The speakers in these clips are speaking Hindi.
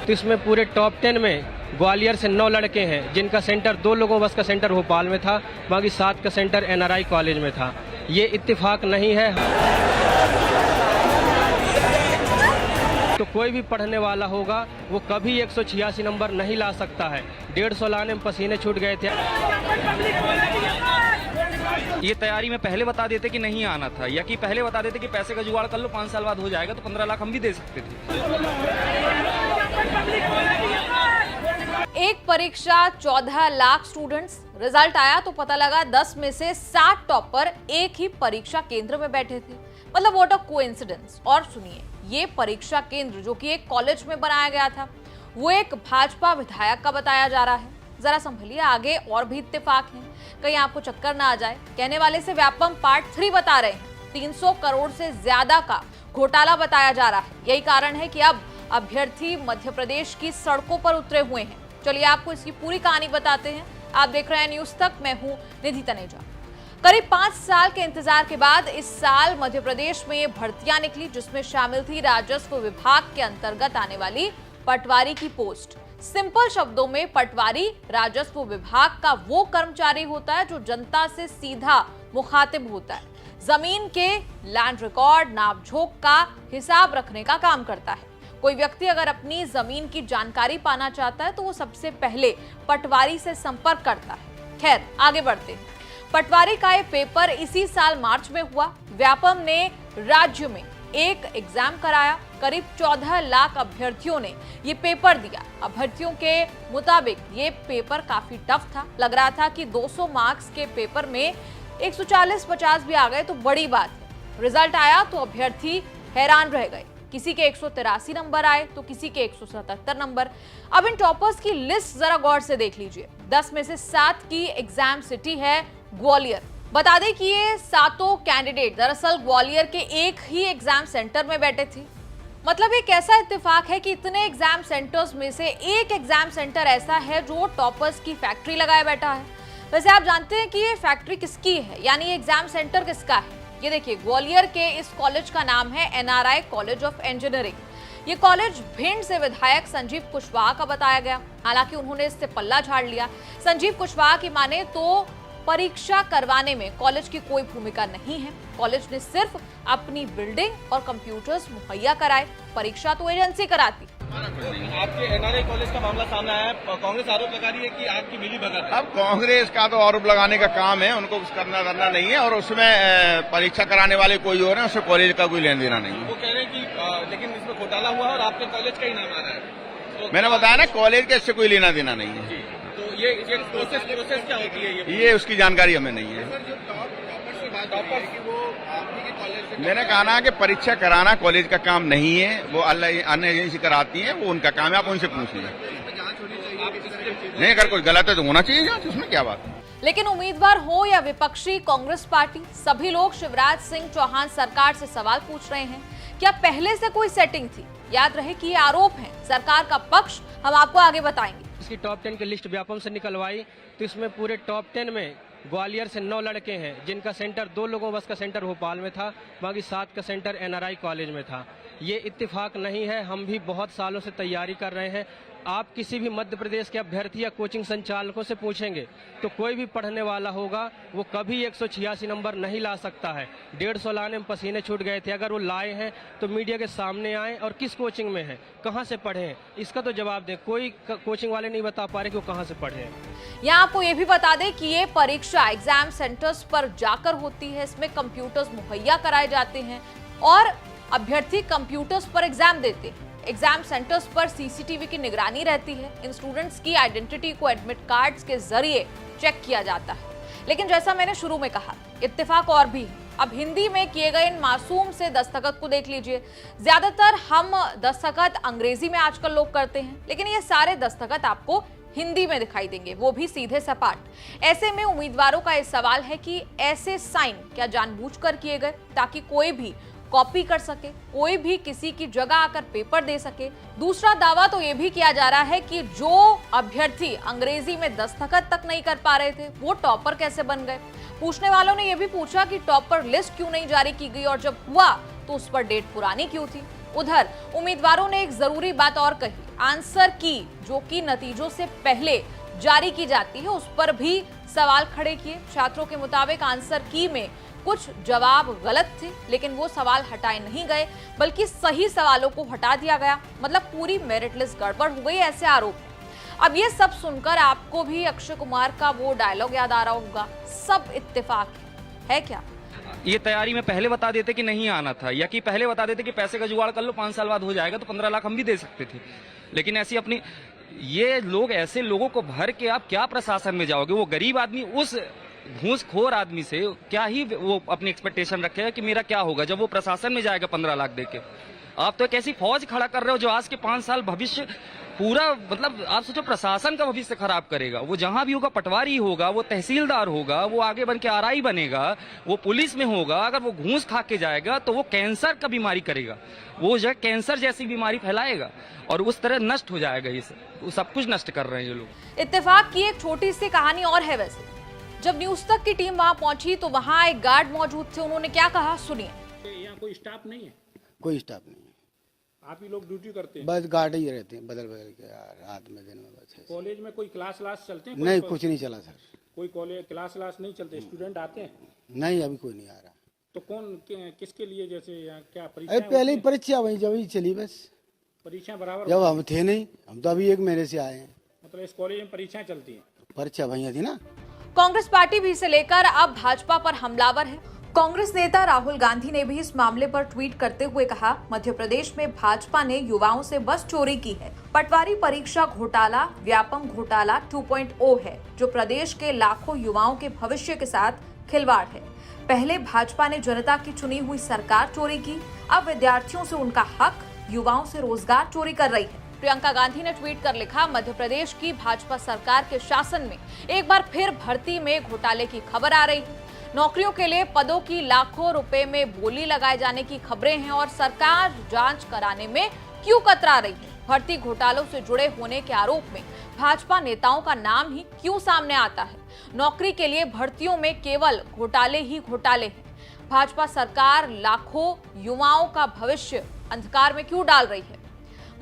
तो इसमें पूरे टॉप 10 में ग्वालियर से 9 लड़के हैं, जिनका सेंटर 2 लोगों बस का सेंटर भोपाल में था, बाकी 7 का सेंटर एनआरआई कॉलेज में था। ये इत्तेफाक नहीं है। तो कोई भी पढ़ने वाला होगा वो कभी 186 नंबर नहीं ला सकता है। 150 लाने में पसीने छूट गए थे। ये तैयारी में पहले बता देते कि नहीं आना था, या कि पहले बता देते कि पैसे का जुगाड़ कर लो, 5 साल बाद हो जाएगा, तो 15 लाख हम भी दे सकते थे। एक परीक्षा 14 लाख स्टूडेंट्स, रिजल्ट आया तो पता लगा 10 में से 7 टॉपर एक ही परीक्षा केंद्र में बैठे थे। मतलब व्हाट अ कोइंसिडेंस। और सुनिए, ये परीक्षा केंद्र जो कि एक कॉलेज में बनाया गया था, वो एक भाजपा विधायक का बताया जा रहा है। जरा संभलिए, आगे और भी इत्तेफाक हैं, कहीं आपको चक्कर ना आ जाए। कहने वाले से व्यापम पार्ट 3 बता रहे हैं। 300 करोड़ से ज्यादा का घोटाला बताया जा रहा है। यही कारण है कि अब अभ्यर्थी मध्य प्रदेश की सड़कों पर उतरे हुए हैं। चलिए आपको इसकी पूरी कहानी बताते हैं। आप देख रहे हैं न्यूज तक, मैं हूं निधि तनेजा। करीब 5 साल के इंतजार के बाद इस साल मध्य प्रदेश में ये भर्तियां निकली, जिसमें शामिल थी राजस्व विभाग के अंतर्गत आने वाली पटवारी की पोस्ट। सिंपल शब्दों में पटवारी राजस्व विभाग का वो कर्मचारी होता है जो जनता से सीधा मुखातिब होता है। जमीन के लैंड रिकॉर्ड, नापझोंक का हिसाब रखने का काम करता है। कोई व्यक्ति अगर अपनी जमीन की जानकारी पाना चाहता है तो वो सबसे पहले पटवारी से संपर्क करता है। खैर, आगे बढ़ते हैं। पटवारी का ये पेपर इसी साल मार्च में हुआ। व्यापम ने राज्य में एक एग्जाम कराया। करीब 14 लाख अभ्यर्थियों ने ये पेपर दिया। अभ्यर्थियों के मुताबिक ये पेपर काफी टफ था। लग रहा था कि 200 मार्क्स के पेपर में 140-50 भी आ गए तो बड़ी बात है। रिजल्ट आया तो अभ्यर्थी हैरान रह गए। किसी के 183 नंबर आए तो किसी के 177 नंबर। अब इन टॉपर्स की लिस्ट जरा गौर से देख लीजिए। 10 में से 7 की एग्जाम सिटी है ग्वालियर। बता दें कि ये 7 कैंडिडेट दरअसल ग्वालियर के एक ही एग्जाम सेंटर में बैठे थे। मतलब एक ऐसा इत्तेफाक है कि इतने एग्जाम सेंटर्स में से एक एग्जाम सेंटर ऐसा है जो टॉपर्स की फैक्ट्री लगाए बैठा है। वैसे आप जानते हैं कि ये फैक्ट्री किसकी है, यानी ये एग्जाम सेंटर किसका है? ये देखिए, ग्वालियर के इस कॉलेज का नाम है एनआरआई कॉलेज ऑफ इंजीनियरिंग। ये कॉलेज भिंड से विधायक संजीव कुशवाहा का बताया गया। हालांकि उन्होंने इससे पल्ला झाड़ लिया। संजीव कुशवाहा की माने तो परीक्षा करवाने में कॉलेज की कोई भूमिका नहीं है। कॉलेज ने सिर्फ अपनी बिल्डिंग और कंप्यूटर्स मुहैया कराए, परीक्षा तो एजेंसी कराती। आपके एनआरआई कॉलेज का मामला सामने आया है। कांग्रेस आरोप लगा रही है कि आपकी मिली भगत है। अब कांग्रेस का तो आरोप लगाने का काम है, उनको कुछ करना धरना नहीं है, और उसमें परीक्षा कराने वाले कोई और है, उससे कॉलेज का कोई लेन देना नहीं है। वो कह रहे हैं कि लेकिन इसमें घोटाला हुआ और आपके कॉलेज का ही नाम आ रहा है। तो मैंने बताया ना, कॉलेज के इससे कोई लेना देना नहीं है। तो ये प्रोसेस क्या होती है? ये उसकी जानकारी हमें नहीं है। मैंने कहा ना कि परीक्षा कराना कॉलेज का काम नहीं है, वो अन्य एजेंसी कराती है, वो उनका काम है, आप उनसे पूछिए। नहीं, अगर कोई गलत है तो होना चाहिए जांच, उसमें क्या बात है। लेकिन उम्मीदवार हो या विपक्षी कांग्रेस पार्टी, सभी लोग शिवराज सिंह चौहान सरकार से सवाल पूछ रहे हैं, क्या पहले से कोई सेटिंग थी? याद रहे कि ये आरोप है, सरकार का पक्ष हम आपको आगे बताएंगे। इसकी टॉप 10 की लिस्ट व्यापम से निकलवाई तो इसमें पूरे टॉप 10 में ग्वालियर से 9 लड़के हैं, जिनका सेंटर 2 लोगों बस का सेंटर भोपाल में था, बाकी 7 का सेंटर एनआरआई कॉलेज में था। ये इत्तेफाक नहीं है। हम भी बहुत सालों से तैयारी कर रहे हैं। आप किसी भी मध्य प्रदेश के अभ्यर्थी या कोचिंग संचालकों से पूछेंगे तो कोई भी पढ़ने वाला होगा वो कभी 186 नंबर नहीं ला सकता है। 150 लाने में पसीने छूट गए थे। अगर वो लाए हैं तो मीडिया के सामने आए और किस कोचिंग में है, कहां से पढ़े हैं, इसका तो जवाब दें। कोई कोचिंग वाले नहीं बता पा रहे कि वो कहां से पढ़े हैं। यहाँ आपको ये भी बता दें कि ये परीक्षा एग्जाम सेंटर्स पर जाकर होती है। इसमें कंप्यूटर्स मुहैया कराए जाते हैं और अभ्यर्थी कंप्यूटर्स पर एग्जाम देते हैं। एग्जाम सेंटर्स पर सीसीटीवी की निगरानी रहती है। इन स्टूडेंट्स की आइडेंटिटी को एडमिट कार्ड्स के जरिए चेक किया जाता है। लेकिन जैसा मैंने शुरू में कहा, इत्तेफाक और भी है। अब हिंदी में किए गए इन मासूम से दस्तखत को देख लीजिए। ज्यादातर हम दस्तखत अंग्रेजी में आजकल लोग करते हैं, लेकिन ये सारे दस्तखत आपको हिंदी में दिखाई देंगे, वो भी सीधे सपाट। ऐसे में उम्मीदवारों का ये सवाल है कि ऐसे साइन क्या जानबूझकर किए गए ताकि कोई भी कॉपी कर सके, कोई भी किसी की जगह आकर पेपर दे सके। दूसरा दावा तो यह भी किया जा रहा है कि जो अभ्यर्थी अंग्रेजी में दस्तखत तक नहीं कर पा रहे थे वो टॉपर कैसे बन गए। पूछने वालों ने यह भी पूछा कि टॉपर लिस्ट क्यों नहीं जारी की गई और जब हुआ तो उस पर डेट पुरानी क्यों थी। उधर उम्मीदवारों ने एक जरूरी बात और कही, आंसर की जो कि नतीजों से पहले जारी की जाती है उस पर भी सवाल खड़े किए। छात्रों के मुताबिक आंसर की में कुछ जवाब गलत थे, लेकिन वो सवाल हटाए नहीं गए बल्कि सही सवालों को हटा दिया गया। मतलब पूरी मेरिट लिस्ट गड़बड़ हो गई, ऐसे आरोप हैं। अब ये सब सुनकर आपको भी अक्षय कुमार का वो डायलॉग याद आ रहा होगा, सब इत्तेफाक है क्या? ये तैयारी में पहले बता देते कि नहीं आना था, या कि पहले बता देते कि पैसे का जुगाड़ कर लो 5 साल बाद हो जाएगा, तो 15 लाख हम भी दे सकते थे। लेकिन ऐसी अपनी ये लोग, ऐसे लोगों को भर के आप क्या प्रशासन में जाओगे? वो गरीब आदमी उस घूसखोर आदमी से क्या ही वो अपनी एक्सपेक्टेशन रखेगा कि मेरा क्या होगा जब वो प्रशासन में जाएगा 15 लाख देके। आप तो एक ऐसी फौज खड़ा कर रहे हो जो आज के 5 साल भविष्य पूरा, मतलब आप सोचो प्रशासन का भविष्य खराब करेगा। वो जहां भी होगा, पटवारी होगा, वो तहसीलदार होगा, वो आगे बन के आरआई बनेगा, वो पुलिस में होगा। अगर वो घूस खा के जाएगा तो वो कैंसर का बीमारी करेगा, वो जो है कैंसर जैसी बीमारी फैलाएगा और उस तरह नष्ट हो जाएगा। ये सब कुछ नष्ट कर रहे हैं ये लोग। इत्तेफाक की एक छोटी सी कहानी और है। वैसे जब न्यूज तक की टीम वहां पहुंची तो वहां एक गार्ड मौजूद थे, उन्होंने क्या कहा सुनिए। यहाँ कोई स्टाफ नहीं है? कोई स्टाफ नहीं है, आप ही लोग ड्यूटी करते हैं? बस गार्ड ही रहते हैं, बदल बदल के यार, रात में दिन में बस ऐसे। कॉलेज में कोई क्लास चलते हैं? नहीं, कुछ नहीं चला सर। कोई कॉलेज क्लास नहीं चलते? स्टूडेंट आते हैं? नहीं, अभी कोई नहीं आ रहा। तो कौन किसके लिए, जैसे यहाँ क्या अरे परीक्षा? पहले ही परीक्षा वही जब ही चली, बस परीक्षा बराबर? जब हम थे नहीं, हम तो अभी 1 महीने से आए हैं। मतलब इस कॉलेज में परीक्षाएं चलती हैं? परीक्षा भैया थी ना। कांग्रेस पार्टी भी इसे लेकर अब भाजपा पर हमलावर है। कांग्रेस नेता राहुल गांधी ने भी इस मामले पर ट्वीट करते हुए कहा, मध्य प्रदेश में भाजपा ने युवाओं से बस चोरी की है। पटवारी परीक्षा घोटाला व्यापम घोटाला 2.0 है, जो प्रदेश के लाखों युवाओं के भविष्य के साथ खिलवाड़ है। पहले भाजपा ने जनता की चुनी हुई सरकार चोरी की, अब विद्यार्थियों से उनका हक, युवाओं से रोजगार चोरी कर रही है। प्रियंका गांधी ने ट्वीट कर लिखा, मध्य प्रदेश की भाजपा सरकार के शासन में एक बार फिर भर्ती में घोटाले की खबर आ रही है। नौकरियों के लिए पदों की लाखों रुपए में बोली लगाए जाने की खबरें हैं और सरकार जांच कराने में क्यों कतरा रही है? भर्ती घोटालों से जुड़े होने के आरोप में भाजपा नेताओं का नाम ही क्यों सामने आता है? नौकरी के लिए भर्तियों में केवल घोटाले ही घोटाले हैं। भाजपा सरकार लाखों युवाओं का भविष्य अंधकार में क्यों डाल रही है?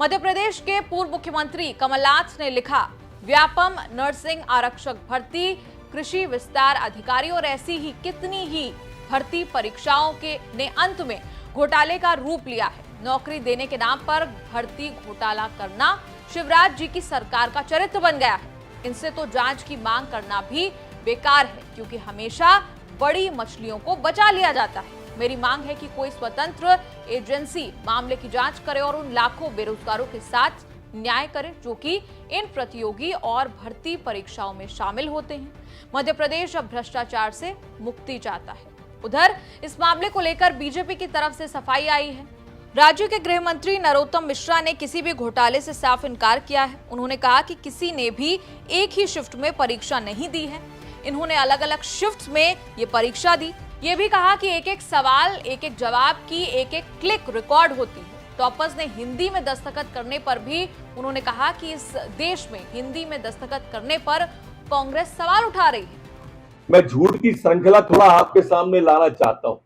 मध्य प्रदेश के पूर्व मुख्यमंत्री कमलनाथ ने लिखा, व्यापम नर्सिंग आरक्षक भर्ती, कृषि विस्तार अधिकारी और ऐसी ही कितनी ही भर्ती परीक्षाओं के ने अंत में घोटाले का रूप लिया है। नौकरी देने के नाम पर भर्ती घोटाला करना शिवराज जी की सरकार का चरित्र बन गया है। इनसे तो जांच की मांग करना भी बेकार है, क्योंकि हमेशा बड़ी मछलियों को बचा लिया जाता है। मेरी मांग है कि कोई स्वतंत्र एजेंसी मामले की जांच करे और उन लाखों बेरोजगारों के साथ न्याय करे जो कि इन प्रतियोगी और भर्ती परीक्षाओं में शामिल होते हैं। मध्य प्रदेश अब भ्रष्टाचार से मुक्ति चाहता है। उधर इस मामले को लेकर बीजेपी की तरफ से सफाई आई है। राज्य के गृह मंत्री नरोत्तम मिश्रा ने किसी भी घोटाले से साफ इनकार किया है। उन्होंने कहा कि किसी ने भी एक ही शिफ्ट में परीक्षा नहीं दी है। इन्होंने अलग अलग शिफ्ट्स में ये परीक्षा दी। ये भी कहा कि एक एक सवाल, एक एक जवाब की एक एक क्लिक रिकॉर्ड होती है। टॉपर्स ने हिंदी में दस्तखत करने पर भी उन्होंने कहा कि इस देश में हिंदी में दस्तखत करने पर कांग्रेस सवाल उठा रही है। मैं झूठ की श्रृंखला थोड़ा आपके सामने लाना चाहता हूं।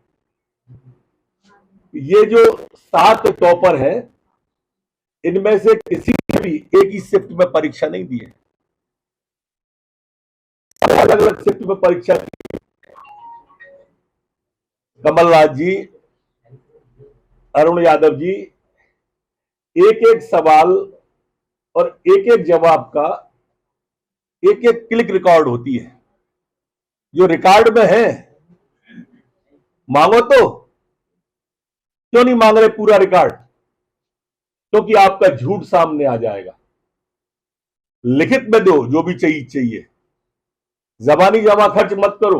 ये जो 7 टॉपर हैं, इनमें से किसी ने भी एक ही शिफ्ट में परीक्षा नहीं दी है, अलग अलग शिफ्ट में परीक्षा दी। कमलनाथ जी, अरुण यादव जी, एक एक सवाल और एक एक जवाब का एक एक क्लिक रिकॉर्ड होती है, जो रिकॉर्ड में है। मांगो तो, क्यों नहीं मांग रहे पूरा रिकॉर्ड? क्योंकि आपका झूठ सामने आ जाएगा। लिखित में दो जो भी चाहिए, जबानी जमा खर्च मत करो।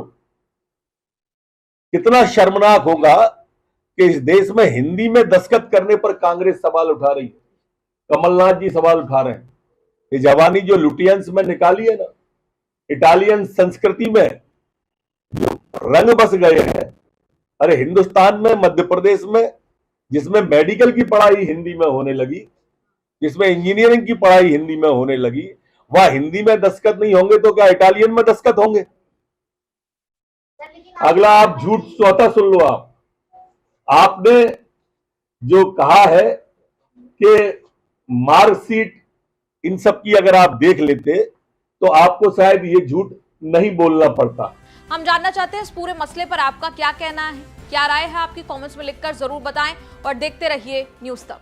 कितना शर्मनाक होगा कि इस देश में हिंदी में दस्तखत करने पर कांग्रेस सवाल उठा रही है, कमलनाथ जी सवाल उठा रहे हैं। ये जवानी जो लुटियंस में निकाली है ना, इटालियन संस्कृति में जो रंग बस गए हैं। अरे हिंदुस्तान में, मध्य प्रदेश में, जिसमें मेडिकल की पढ़ाई हिंदी में होने लगी, जिसमें इंजीनियरिंग की पढ़ाई हिंदी में होने लगी, वहां हिंदी में दस्तखत नहीं होंगे तो क्या इटालियन में दस्तखत होंगे? अगला आप झूठ स्वतः सुन लो। आपने जो कहा है कि मार्कशीट इन सब की अगर आप देख लेते तो आपको शायद ये झूठ नहीं बोलना पड़ता। हम जानना चाहते हैं इस पूरे मसले पर आपका क्या कहना है, क्या राय है आपकी, कमेंट्स में लिखकर जरूर बताएं और देखते रहिए न्यूज़ तक।